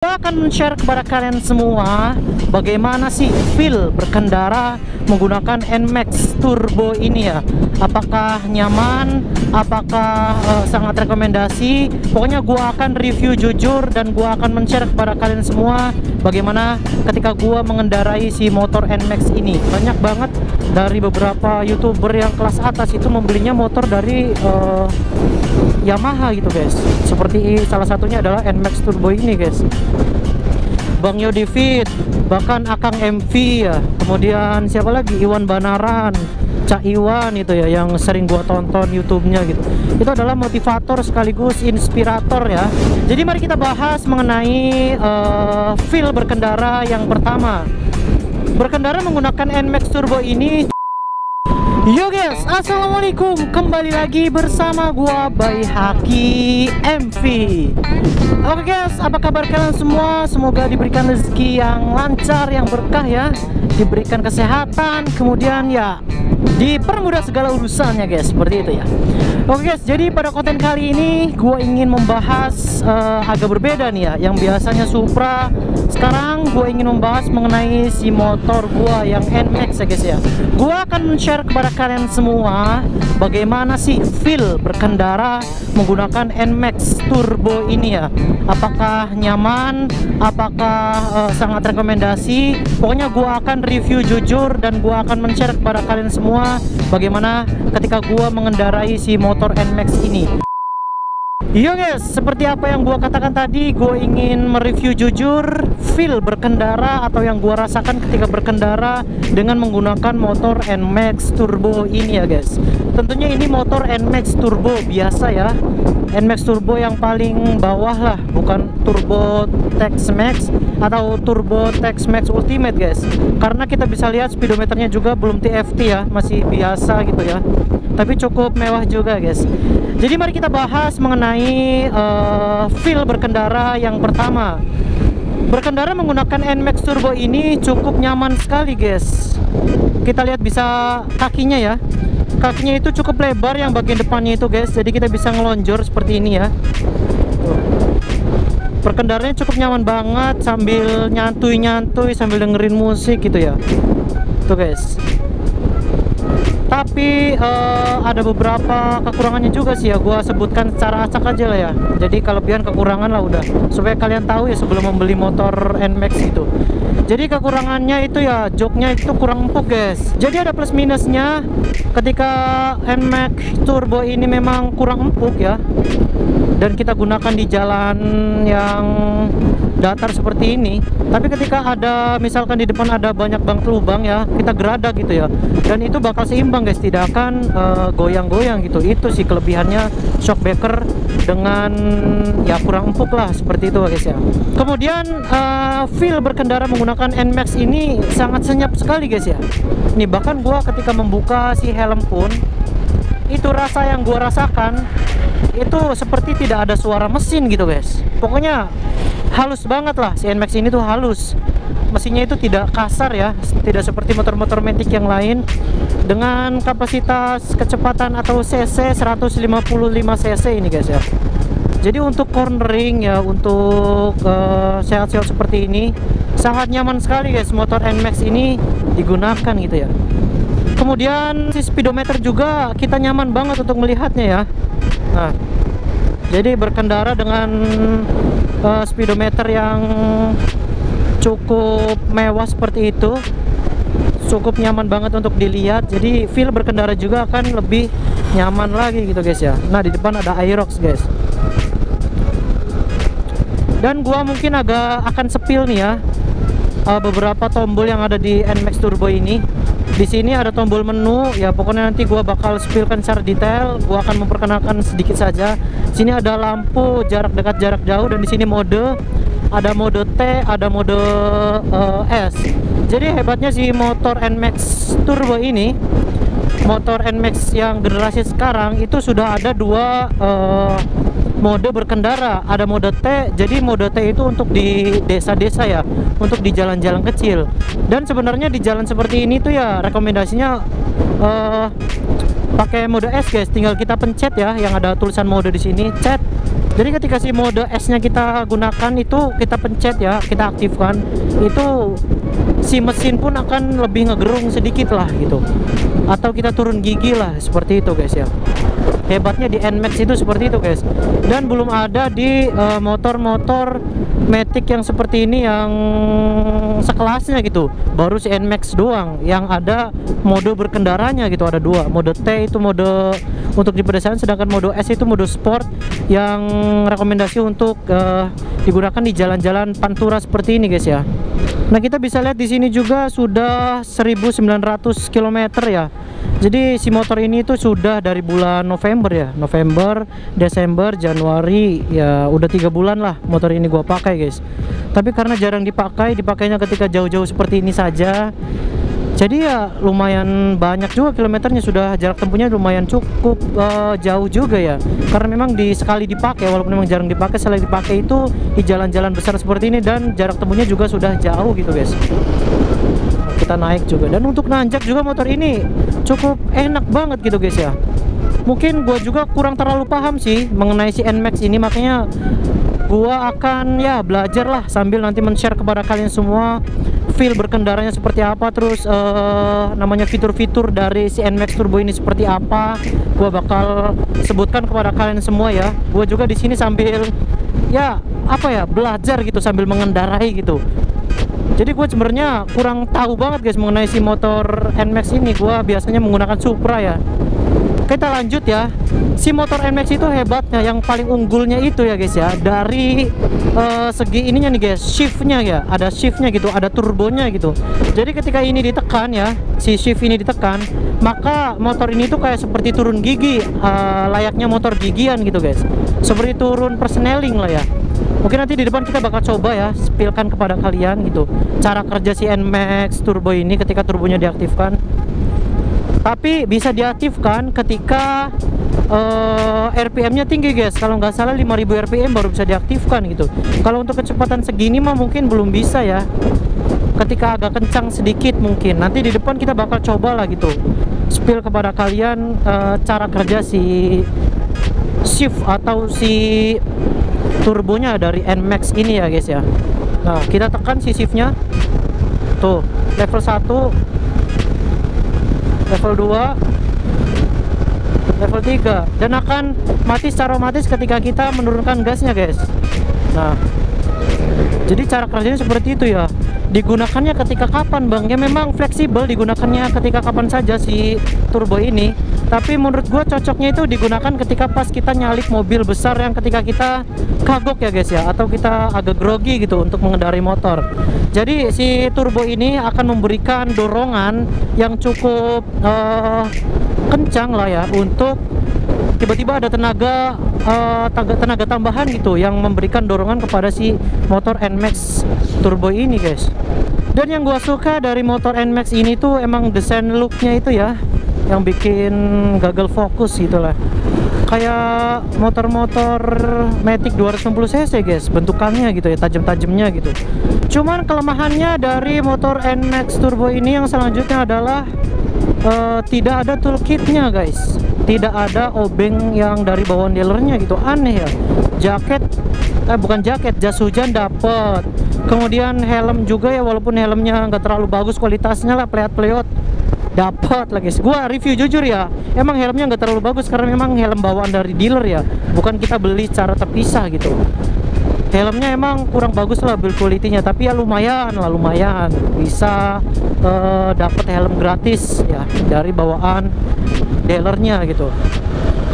Saya akan men-share kepada kalian semua bagaimana sih feel berkendara menggunakan NMAX Turbo ini ya. Apakah nyaman, apakah sangat rekomendasi. Pokoknya gua akan review jujur dan gua akan men-share kepada kalian semua bagaimana ketika gua mengendarai si motor NMAX ini. Banyak banget dari beberapa YouTuber yang kelas atas itu membelinya motor dari Yamaha gitu guys. Seperti salah satunya adalah NMAX Turbo ini guys. Bang Yodi Fit, bahkan Akang MV ya. Kemudian siapa lagi? Iwan Banaran, Cak Iwan itu ya yang sering gua tonton YouTube-nya gitu. Itu adalah motivator sekaligus inspirator ya. Jadi mari kita bahas mengenai feel berkendara yang pertama. Berkendara menggunakan NMAX Turbo ini. Yo guys, assalamualaikum, kembali lagi bersama gua Bay Haki MV. Oke guys, apa kabar kalian semua? Semoga diberikan rezeki yang lancar, yang berkah ya, diberikan kesehatan, kemudian ya dipermudah segala urusannya guys, seperti itu ya. Oke guys, jadi pada konten kali ini gue ingin membahas agak berbeda nih ya. Yang biasanya Supra, sekarang gue ingin membahas mengenai si motor gue yang NMAX ya guys ya. Gue akan men-share kepada kalian semua bagaimana sih feel berkendara menggunakan NMAX Turbo ini ya. Apakah nyaman, apakah sangat rekomendasi. Pokoknya gue akan review jujur dan gue akan men-share kepada kalian semua bagaimana ketika gue mengendarai si motor NMAX ini. Yo guys, seperti apa yang gua katakan tadi, gue ingin mereview jujur feel berkendara atau yang gua rasakan ketika berkendara dengan menggunakan motor NMAX Turbo ini ya guys. Tentunya ini motor NMAX Turbo biasa ya, NMAX Turbo yang paling bawah lah, bukan Turbo Tex Max atau Turbo Tex Max Ultimate guys. Karena kita bisa lihat speedometernya juga belum TFT ya, masih biasa gitu ya, tapi cukup mewah juga guys. Jadi mari kita bahas mengenai feel berkendara yang pertama. Berkendara menggunakan NMAX Turbo ini cukup nyaman sekali guys. Kita lihat bisa kakinya ya. Kakinya itu cukup lebar yang bagian depannya itu guys. Jadi kita bisa ngelonjor seperti ini ya. Berkendaranya cukup nyaman banget sambil nyantui-nyantui sambil dengerin musik gitu ya. Tuh guys. Tapi ada beberapa kekurangannya juga sih ya, gua sebutkan secara acak aja lah ya. Jadi kelebihan kekurangan lah udah, supaya kalian tahu ya sebelum membeli motor NMAX itu. Jadi kekurangannya itu ya, joknya itu kurang empuk guys. Jadi ada plus minusnya ketika NMAX Turbo ini memang kurang empuk ya, dan kita gunakan di jalan yang datar seperti ini. Tapi ketika ada misalkan di depan ada banyak banget lubang ya, kita geradak gitu ya, dan itu bakal seimbang guys, tidak akan goyang-goyang gitu. Itu sih kelebihannya shockbreaker dengan ya kurang empuk lah, seperti itu guys ya. Kemudian feel berkendara menggunakan NMAX ini sangat senyap sekali guys ya. Nih bahkan gua ketika membuka si helm pun, itu rasa yang gua rasakan itu seperti tidak ada suara mesin gitu guys. Pokoknya halus banget lah, si NMAX ini tuh halus. Mesinnya itu tidak kasar ya, tidak seperti motor-motor Matic yang lain. Dengan kapasitas kecepatan atau cc 155 cc ini guys ya. Jadi untuk cornering ya, untuk sehat-sehat seperti ini sangat nyaman sekali guys, motor NMAX ini digunakan gitu ya. Kemudian si speedometer juga kita nyaman banget untuk melihatnya ya. Nah, jadi berkendara dengan speedometer yang cukup mewah seperti itu cukup nyaman banget untuk dilihat. Jadi feel berkendara juga akan lebih nyaman lagi gitu guys ya. Nah di depan ada Aerox guys, dan gua mungkin agak akan sepil nih ya beberapa tombol yang ada di NMAX Turbo ini. Di sini ada tombol menu ya, pokoknya nanti gua bakal spillkan secara detail. Gua akan memperkenalkan sedikit saja. Sini ada lampu jarak dekat, jarak jauh, dan di sini mode, ada mode T, ada mode S. Jadi hebatnya si motor NMAX Turbo ini, motor NMAX yang generasi sekarang itu sudah ada dua mode berkendara. Ada mode T, jadi mode T itu untuk di desa-desa ya, untuk di jalan-jalan kecil. Dan sebenarnya di jalan seperti ini tuh ya rekomendasinya pakai mode S guys, tinggal kita pencet ya yang ada tulisan mode di sini, chat. Jadi ketika si mode S-nya kita gunakan itu kita pencet ya, kita aktifkan, itu si mesin pun akan lebih ngegerung sedikit lah gitu. Atau kita turun gigi lah, seperti itu guys ya. Hebatnya di NMAX itu seperti itu guys. Dan belum ada di motor-motor Matic yang seperti ini yang sekelasnya gitu. Baru si NMAX doang yang ada mode berkendaranya gitu, ada dua. Mode T itu mode untuk di pedesaan, sedangkan mode S itu mode sport yang rekomendasi untuk digunakan di jalan-jalan pantura seperti ini guys ya. Nah, kita bisa lihat di sini juga sudah 1900 km ya. Jadi si motor ini tuh sudah dari bulan November ya, November, Desember, Januari, ya udah 3 bulan lah motor ini gua pakai guys. Tapi karena jarang dipakainya ketika jauh-jauh seperti ini saja, jadi ya lumayan banyak juga kilometernya, sudah jarak tempuhnya lumayan cukup jauh juga ya. Karena memang sekali dipakai, walaupun memang jarang dipakai, sekali dipakai itu di jalan-jalan besar seperti ini dan jarak tempuhnya juga sudah jauh gitu guys. Kita naik juga, dan untuk nanjak juga motor ini cukup enak banget gitu guys ya. Mungkin gua juga kurang terlalu paham sih mengenai si NMAX ini, makanya gua akan ya belajar lah sambil nanti men-share kepada kalian semua feel berkendaranya seperti apa, terus namanya fitur-fitur dari si NMAX Turbo ini seperti apa. Gua bakal sebutkan kepada kalian semua ya. Gua juga di sini sambil ya apa ya belajar gitu sambil mengendarai gitu. Jadi gue sebenarnya kurang tahu banget guys mengenai si motor NMAX ini. Gue biasanya menggunakan Supra ya. Kita lanjut ya. Si motor NMAX itu hebatnya, yang paling unggulnya itu ya guys ya, dari segi ininya nih guys, shiftnya ya, ada shiftnya gitu, ada turbonya gitu. Jadi ketika ini ditekan ya, si shift ini ditekan, maka motor ini tuh kayak seperti turun gigi, layaknya motor gigian gitu guys, seperti turun persneling lah ya. Mungkin nanti di depan kita bakal coba ya, spillkan kepada kalian gitu cara kerja si NMAX Turbo ini ketika turbonya diaktifkan. Tapi bisa diaktifkan ketika RPM-nya tinggi guys. Kalau nggak salah 5000 RPM baru bisa diaktifkan gitu. Kalau untuk kecepatan segini mah mungkin belum bisa ya. Ketika agak kencang sedikit mungkin. Nanti di depan kita bakal coba lah gitu, spill kepada kalian cara kerja si shift atau si turbonya dari NMAX ini ya guys ya. Nah, kita tekan si shiftnya tuh, level 1, level 2, level 3, dan akan mati secara otomatis ketika kita menurunkan gasnya guys. Nah, jadi cara kerjanya seperti itu ya. Digunakannya ketika kapan bang? Ya memang fleksibel, digunakannya ketika kapan saja si turbo ini. Tapi menurut gue cocoknya itu digunakan ketika pas kita nyalip mobil besar yang ketika kita kagok ya guys ya, atau kita agak grogi gitu untuk mengendarai motor. Jadi si turbo ini akan memberikan dorongan yang cukup kencang lah ya, untuk tiba-tiba ada tenaga tambahan gitu yang memberikan dorongan kepada si motor NMAX Turbo ini guys. Dan yang gua suka dari motor NMAX ini tuh emang desain looknya itu ya, yang bikin gagal fokus gitu lah, kayak motor-motor Matic 260 cc guys bentukannya gitu ya, tajam-tajamnya gitu. Cuman kelemahannya dari motor NMAX Turbo ini yang selanjutnya adalah tidak ada toolkitnya guys, tidak ada obeng yang dari bawaan dealernya gitu, aneh ya. Jaket bukan jaket, jas hujan dapet, kemudian helm juga ya, walaupun helmnya nggak terlalu bagus kualitasnya lah, pleot-pleot dapat lah guys. Gua review jujur ya, emang helmnya nggak terlalu bagus karena memang helm bawaan dari dealer ya, bukan kita beli secara terpisah gitu. Helmnya emang kurang bagus lah build quality-nya, tapi ya lumayan lah, lumayan bisa dapat helm gratis ya dari bawaan dealernya gitu.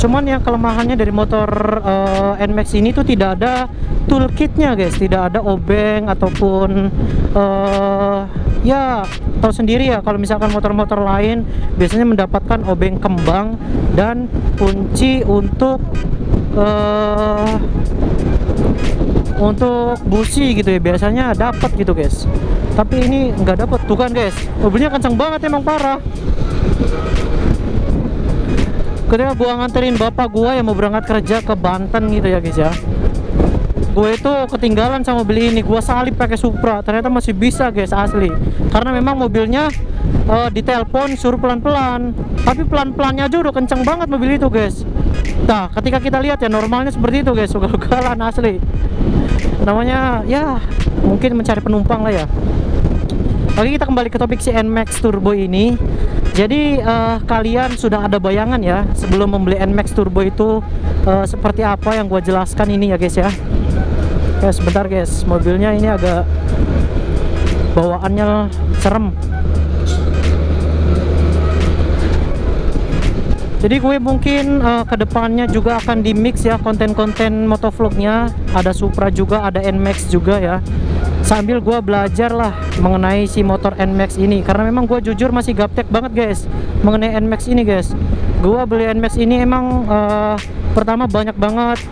Cuman yang kelemahannya dari motor NMAX ini tuh tidak ada toolkitnya guys, tidak ada obeng ataupun ya tahu sendiri ya, kalau misalkan motor-motor lain biasanya mendapatkan obeng kembang dan kunci untuk busi gitu ya, biasanya dapat gitu guys. Tapi ini nggak dapat, tuh kan guys, mobilnya kencang banget emang parah. Ketika gua nganterin bapak gua yang mau berangkat kerja ke Banten gitu ya guys ya, gue itu ketinggalan sama beli ini. Gue salib pakai Supra, ternyata masih bisa guys, asli. Karena memang mobilnya ditelepon suruh pelan-pelan, tapi pelan-pelannya aja udah kenceng banget mobil itu guys. Nah ketika kita lihat ya normalnya seperti itu guys, ugal-ugalan asli. Namanya ya mungkin mencari penumpang lah ya. Oke, kita kembali ke topik si NMAX Turbo ini. Jadi kalian sudah ada bayangan ya sebelum membeli NMAX Turbo itu seperti apa yang gua jelaskan ini ya guys ya. Oke, sebentar guys, mobilnya ini agak bawaannya serem. Jadi gue mungkin kedepannya juga akan di mix ya konten-konten motovlognya. Ada Supra juga, ada NMAX juga ya. Sambil gue belajar lah mengenai si motor NMAX ini, karena memang gue jujur masih gaptek banget guys mengenai NMAX ini guys. Gue beli NMAX ini emang pertama banyak banget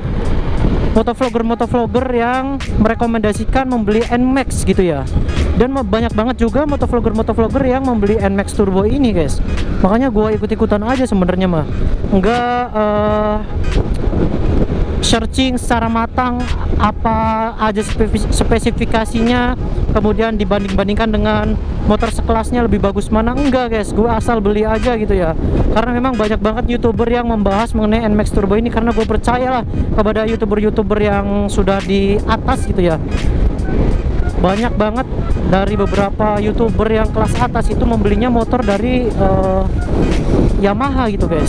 motovlogger yang merekomendasikan membeli NMAX gitu ya, dan banyak banget juga motovlogger yang membeli NMAX Turbo ini guys. Makanya gue ikut-ikutan aja sebenarnya mah, enggak searching secara matang apa aja spesifikasinya, kemudian dibanding-bandingkan dengan motor sekelasnya lebih bagus mana, enggak guys. Gue asal beli aja gitu ya, karena memang banyak banget YouTuber yang membahas mengenai NMAX Turbo ini, karena gue percaya lah kepada YouTuber yang sudah di atas gitu ya. Banyak banget dari beberapa YouTuber yang kelas atas itu membelinya motor dari Yamaha gitu guys.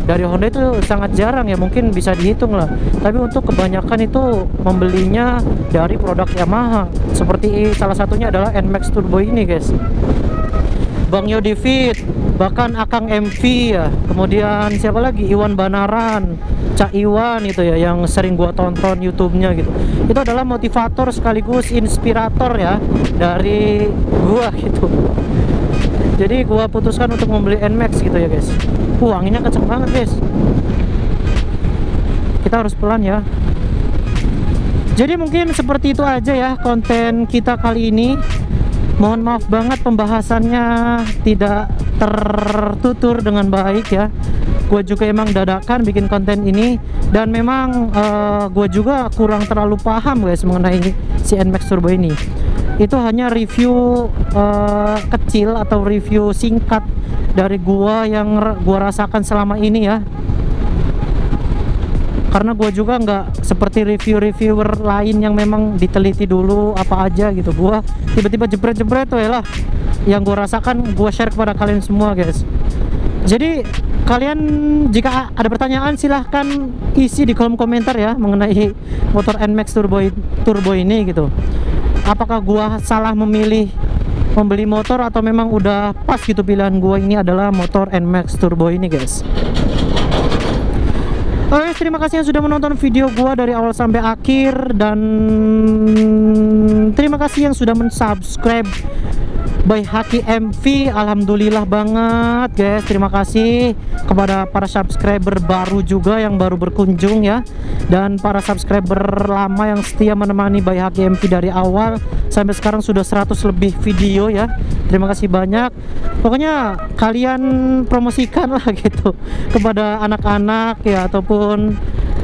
Dari Honda itu sangat jarang ya, mungkin bisa dihitung lah. Tapi untuk kebanyakan itu membelinya dari produk Yamaha. Seperti salah satunya adalah NMAX Turbo ini guys. Bang Yodi Fit, bahkan Akang MV ya. Kemudian siapa lagi? Iwan Banaran, Cak Iwan itu ya, yang sering gua tonton YouTube-nya gitu. Itu adalah motivator sekaligus inspirator ya dari gua gitu. Jadi gua putuskan untuk membeli NMAX gitu ya guys. Anginnya kenceng banget guys. Kita harus pelan ya. Jadi mungkin seperti itu aja ya konten kita kali ini. Mohon maaf banget pembahasannya tidak tertutur dengan baik ya. Gue juga emang dadakan bikin konten ini, dan memang gue juga kurang terlalu paham guys mengenai si NMAX Turbo ini. Itu hanya review kecil atau review singkat dari gua yang gua rasakan selama ini ya, karena gua juga nggak seperti reviewer lain yang memang diteliti dulu apa aja gitu. Gua tiba-tiba jebret-jebret tuh ya lah, yang gua rasakan gua share kepada kalian semua guys. Jadi kalian jika ada pertanyaan silahkan isi di kolom komentar ya mengenai motor NMAX Turbo ini gitu. Apakah gua salah memilih membeli motor atau memang udah pas gitu pilihan gua ini adalah motor NMAX Turbo ini guys. Oke, terima kasih yang sudah menonton video gua dari awal sampai akhir, dan terima kasih yang sudah mensubscribe by Haki MV. Alhamdulillah banget guys, terima kasih kepada para subscriber baru juga yang baru berkunjung ya, dan para subscriber lama yang setia menemani by Haki MV dari awal sampai sekarang sudah 100 lebih video ya. Terima kasih banyak. Pokoknya kalian promosikan lah gitu kepada anak-anak ya, ataupun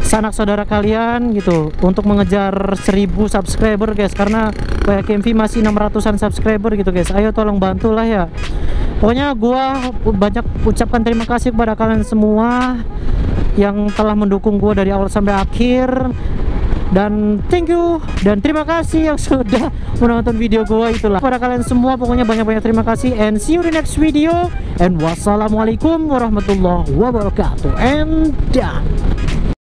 sanak saudara kalian gitu, untuk mengejar 1000 subscriber guys, karena kayak KMV masih 600-an subscriber gitu guys. Ayo tolong bantulah ya. Pokoknya gua banyak ucapkan terima kasih kepada kalian semua yang telah mendukung gua dari awal sampai akhir, dan thank you dan terima kasih yang sudah menonton video gua itulah. Kepada kalian semua pokoknya banyak-banyak terima kasih, and see you in the next video, and wassalamualaikum warahmatullahi wabarakatuh, and dah.